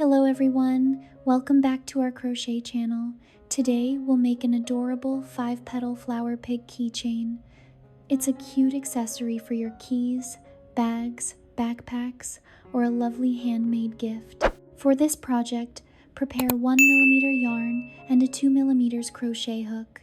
Hello everyone, welcome back to our crochet channel. Today we'll make an adorable 5-petal flower pig keychain. It's a cute accessory for your keys, bags, backpacks, or a lovely handmade gift. For this project, prepare 1mm yarn and a 2mm crochet hook.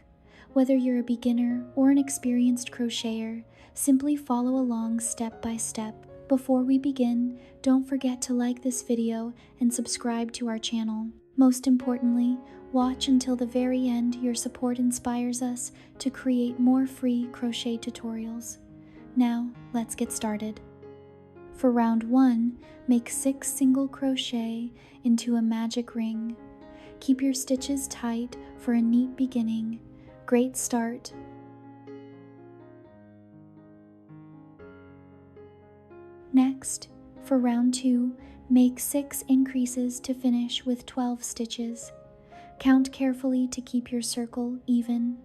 Whether you're a beginner or an experienced crocheter, simply follow along step by step. Before we begin, don't forget to like this video and subscribe to our channel. Most importantly, watch until the very end. Your support inspires us to create more free crochet tutorials. Now, let's get started. For round 1, make 6 single crochet into a magic ring. Keep your stitches tight for a neat beginning. Great start. Next, for round 2, make 6 increases to finish with 12 stitches. Count carefully to keep your circle even.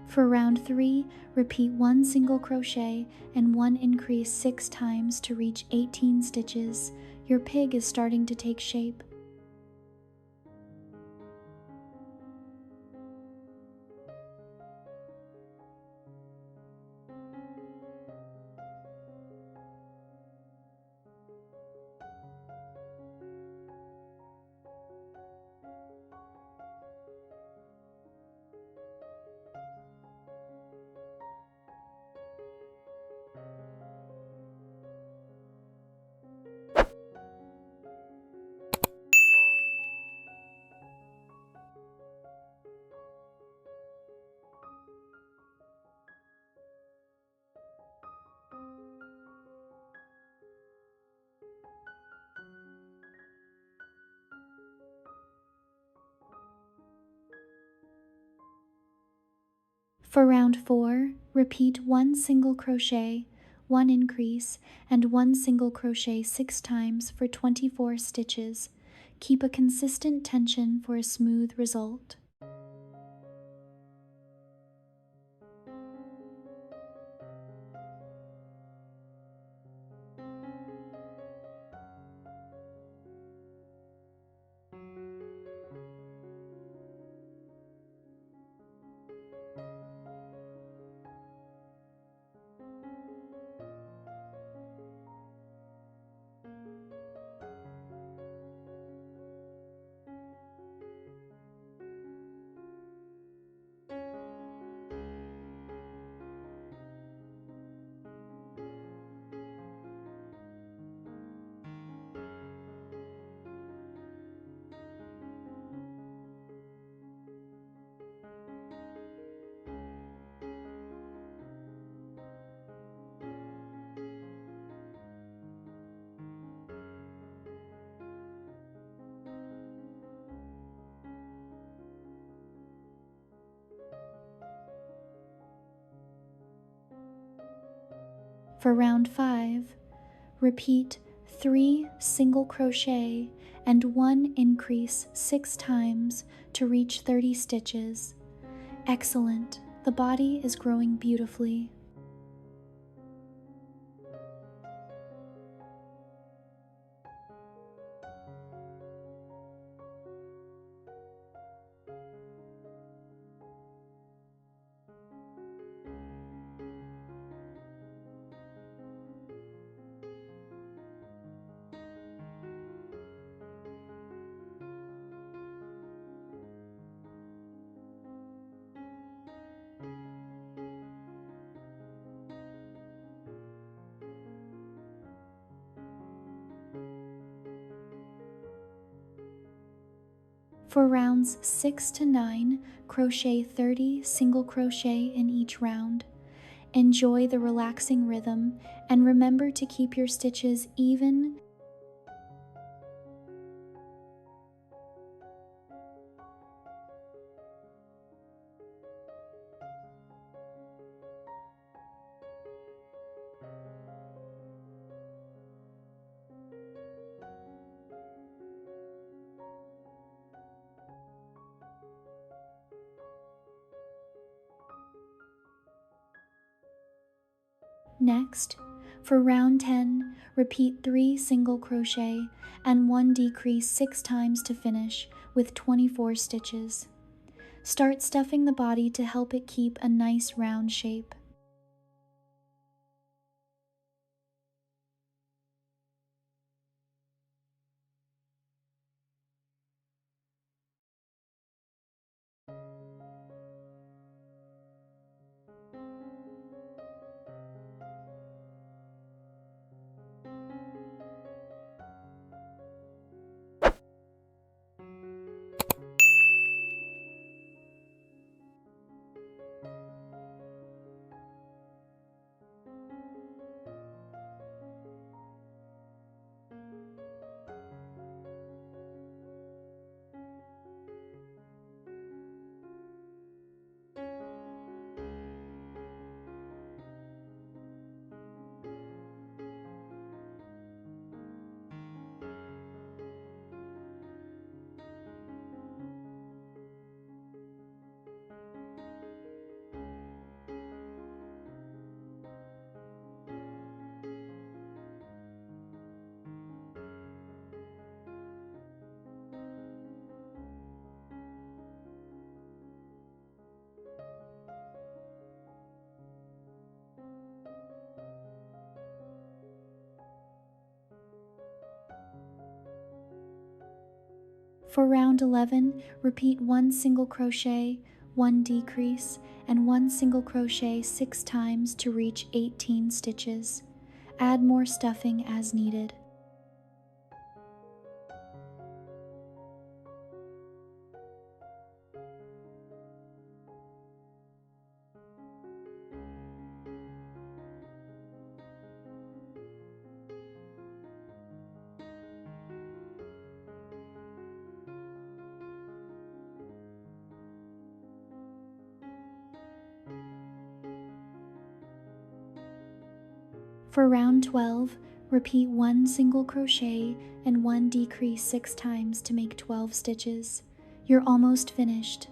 For round 3, repeat 1 single crochet and 1 increase 6 times to reach 18 stitches. Your pig is starting to take shape. For round 4, repeat 1 single crochet, 1 increase, and 1 single crochet 6 times for 24 stitches. Keep a consistent tension for a smooth result. For round 5, repeat 3 single crochet and 1 increase 6 times to reach 30 stitches. Excellent! The body is growing beautifully. For rounds 6 to 9, crochet 30 single crochet in each round. Enjoy the relaxing rhythm and remember to keep your stitches even. Next, for round 10, repeat 3 single crochet and 1 decrease 6 times to finish with 24 stitches. Start stuffing the body to help it keep a nice round shape. For round 11, repeat 1 single crochet, 1 decrease, and 1 single crochet 6 times to reach 18 stitches. Add more stuffing as needed. For round 12, repeat 1 single crochet and 1 decrease 6 times to make 12 stitches. You're almost finished.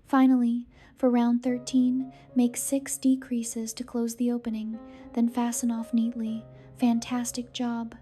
Finally, for round 13, make 6 decreases to close the opening, then fasten off neatly. Fantastic job!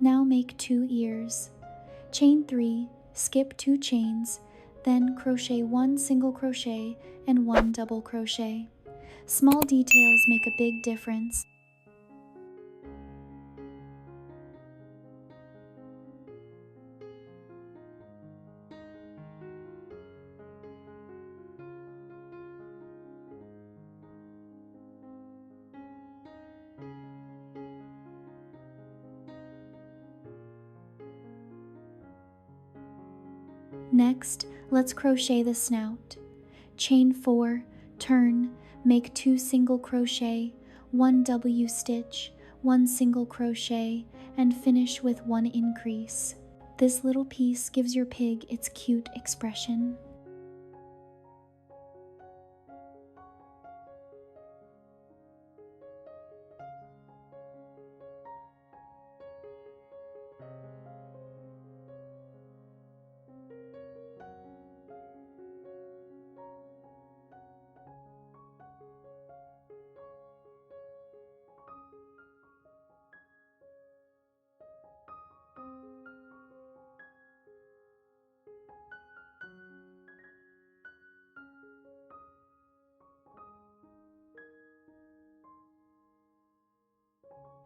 Now make 2 ears. Chain 3, skip 2 chains, then crochet 1 single crochet and 1 double crochet. Small details make a big difference. Next, let's crochet the snout. Chain 4, turn, make 2 single crochet, 1 W stitch, 1 single crochet, and finish with 1 increase. This little piece gives your pig its cute expression.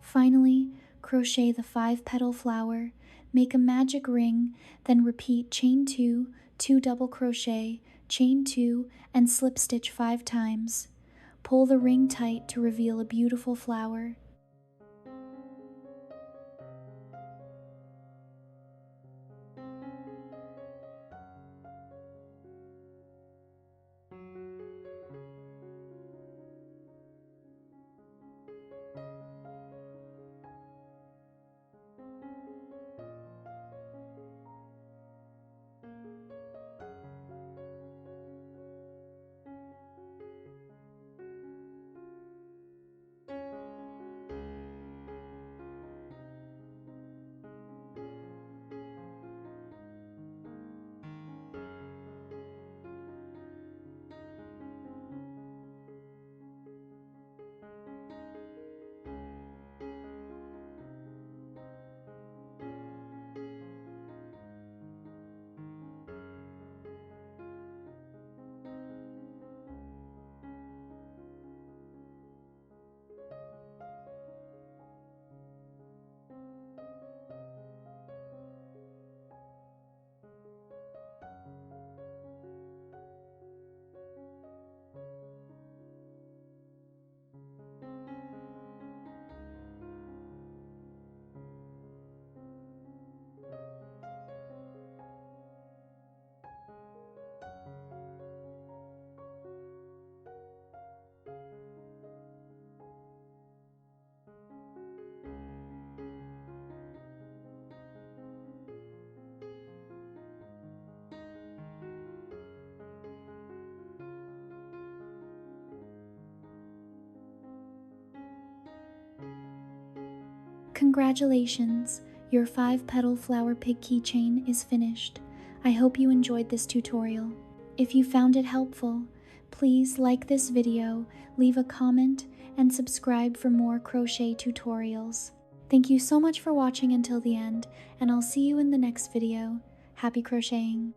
Finally, crochet the 5-petal flower, make a magic ring, then repeat chain 2, 2 double crochet, chain 2, and slip stitch 5 times. Pull the ring tight to reveal a beautiful flower. Congratulations! Your 5-petal flower pig keychain is finished. I hope you enjoyed this tutorial. If you found it helpful, please like this video, leave a comment, and subscribe for more crochet tutorials. Thank you so much for watching until the end, and I'll see you in the next video. Happy crocheting!